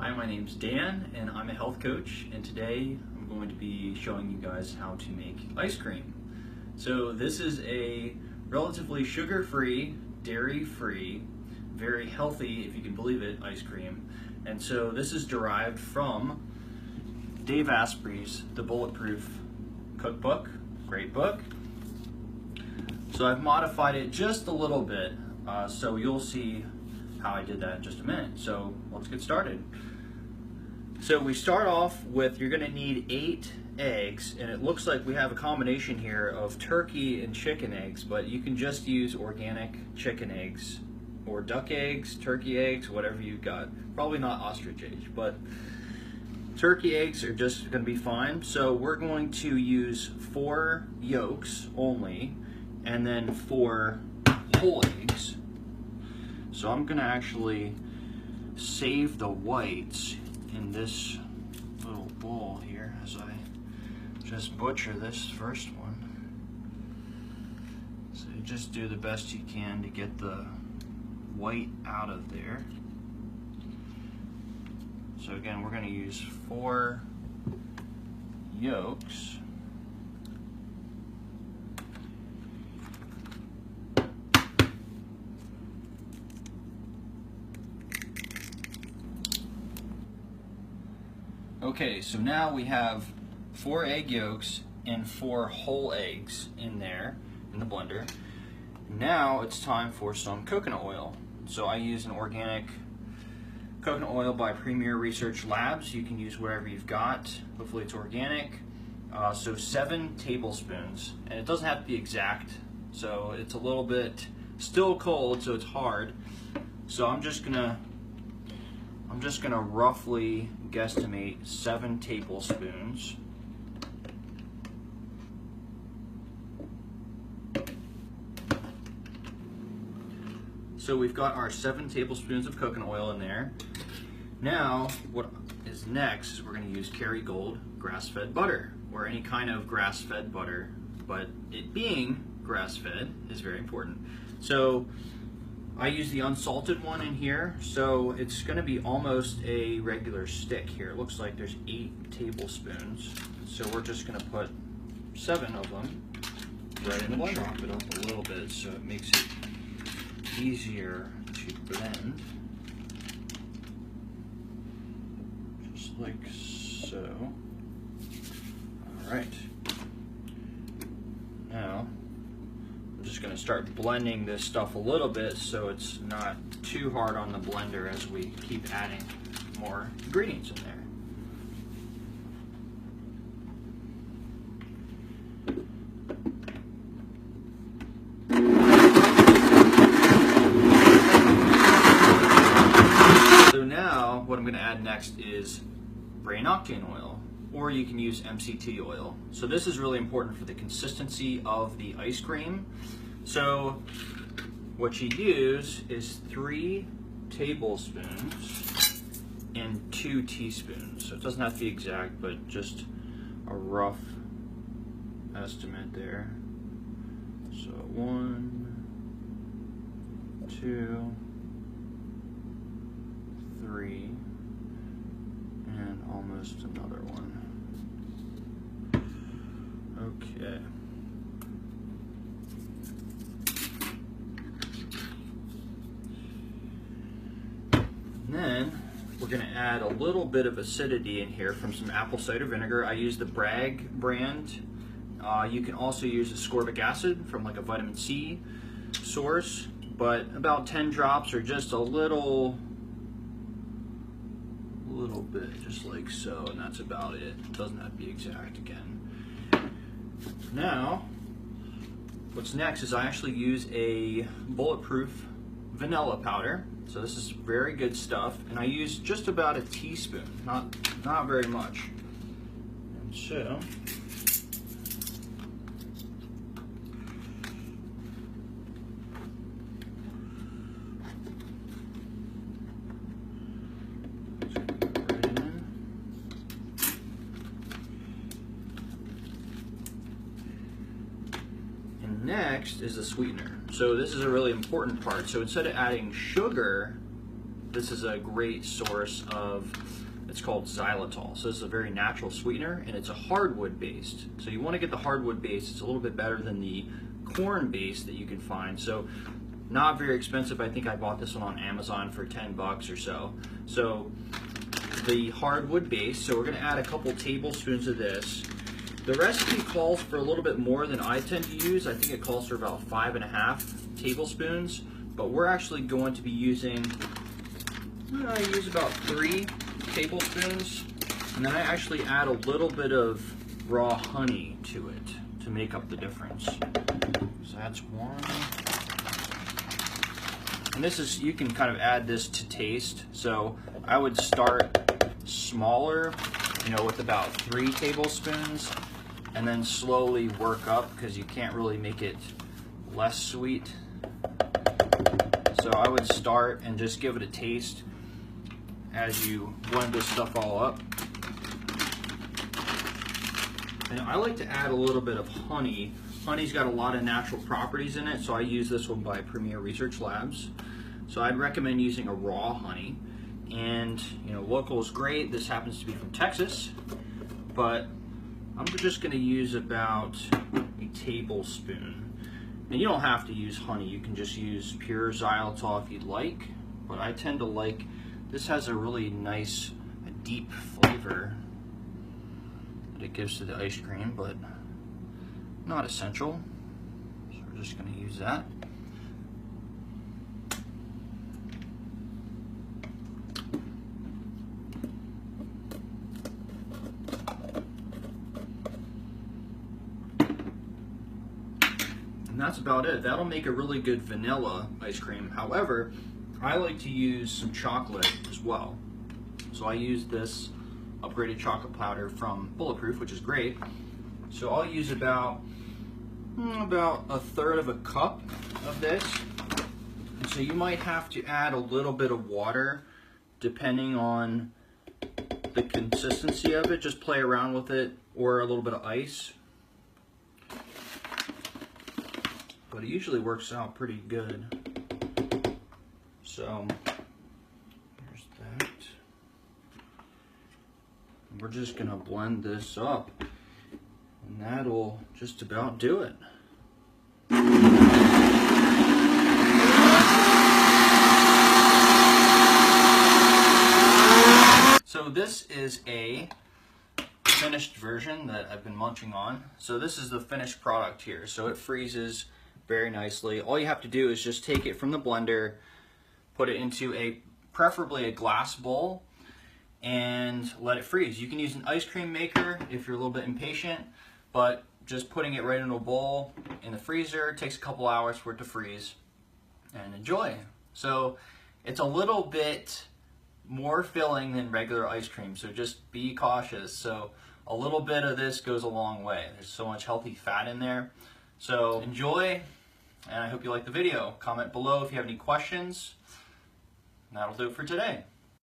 Hi, my name's Dan and I'm a health coach, and today I'm going to be showing you guys how to make ice cream. So this is a relatively sugar-free, dairy-free, very healthy, if you can believe it, ice cream. And so this is derived from Dave Asprey's The Bulletproof Cookbook, great book. So I've modified it just a little bit, so you'll see how I did that in just a minute. So let's get started. So we start off with, you're gonna need 8 eggs, and it looks like we have a combination here of turkey and chicken eggs, but you can just use organic chicken eggs or duck eggs, turkey eggs, whatever you've got. Probably not ostrich eggs, but turkey eggs are just gonna be fine. So we're going to use 4 yolks only, and then 4 whole eggs. So I'm gonna actually save the whites in this little bowl here as I just butcher this first one. So you just do the best you can to get the white out of there. So again, we're gonna use 4 yolks. Okay, so now we have 4 egg yolks and 4 whole eggs in there in the blender. Now it's time for some coconut oil. So I use an organic coconut oil by Premier Research Labs. You can use whatever you've got. Hopefully it's organic. So 7 tablespoons, and it doesn't have to be exact. So it's a little bit still cold, so it's hard. So I'm just gonna roughly guesstimate 7 tablespoons. So we've got our 7 tablespoons of coconut oil in there. Now, what is next is we're going to use Kerrygold grass-fed butter, or any kind of grass-fed butter, but it being grass-fed is very important. So I use the unsalted one in here, so it's going to be almost a regular stick here. It looks like there's 8 tablespoons, so we're just going to put 7 of them right in the blender. Chop it up a little bit so it makes it easier to blend, just like so. All right. Now I'm just going to start blending this stuff a little bit so it's not too hard on the blender as we keep adding more ingredients in there. So now what I'm going to add next is brain octane oil, or you can use MCT oil. So this is really important for the consistency of the ice cream. So what you use is 3 tablespoons and 2 teaspoons. So it doesn't have to be exact, but just a rough estimate there. So 1, 2, 3, and almost another one. Okay. And then we're going to add a little bit of acidity in here from some apple cider vinegar. I use the Bragg brand. You can also use ascorbic acid from like a vitamin C source, but about 10 drops or just a little bit, just like so, and that's about it. It doesn't have to be exact again. Now, what's next is I actually use a Bulletproof vanilla powder. So this is very good stuff, and I use just about a teaspoon, not very much. And so next is the sweetener. So this is a really important part. So instead of adding sugar this is a great source of, it's called xylitol. So this is a very natural sweetener, and it's a hardwood based. So you want to get the hardwood based. It's a little bit better than the corn based that you can find. So not very expensive. I think I bought this one on Amazon for 10 bucks or so. So the hardwood base, so we're going to add a couple tablespoons of this. The recipe calls for a little bit more than I tend to use. I think it calls for about 5.5 tablespoons, but we're actually going to be using, I use about 3 tablespoons, and then I actually add a little bit of raw honey to it to make up the difference. So that's 1. And this is, you can kind of add this to taste. So I would start smaller, with about 3 tablespoons, and then slowly work up, because you can't really make it less sweet. So I would start and just give it a taste as you blend this stuff all up. And I like to add a little bit of honey. Honey's got a lot of natural properties in it, so I use this one by Premier Research Labs. So I'd recommend using a raw honey. And local is great. This happens to be from Texas, but I'm just going to use about a tablespoon. And you don't have to use honey. You can just use pure xylitol if you'd like. But I tend to like, this has a really nice, deep flavor that it gives to the ice cream, but not essential. So we're just going to use that. And that's about it. That'll make a really good vanilla ice cream. However, I like to use some chocolate as well. So I use this upgraded chocolate powder from Bulletproof, which is great. So I'll use about 1/3 of a cup of this. And so you might have to add a little bit of water depending on the consistency of it. Just play around with it, or a little bit of ice. But it usually works out pretty good. So here's that. And we're just gonna blend this up, and that'll just about do it. So this is a finished version that I've been munching on. So this is the finished product here. So it freezes very nicely. All you have to do is just take it from the blender, put it into preferably a glass bowl, and let it freeze. You can use an ice cream maker if you're a little bit impatient, but just putting it right into a bowl in the freezer, it takes a couple hours for it to freeze, and enjoy. So it's a little bit more filling than regular ice cream, so just be cautious. So a little bit of this goes a long way. There's so much healthy fat in there. So enjoy, and I hope you like the video. Comment below if you have any questions. And that'll do it for today.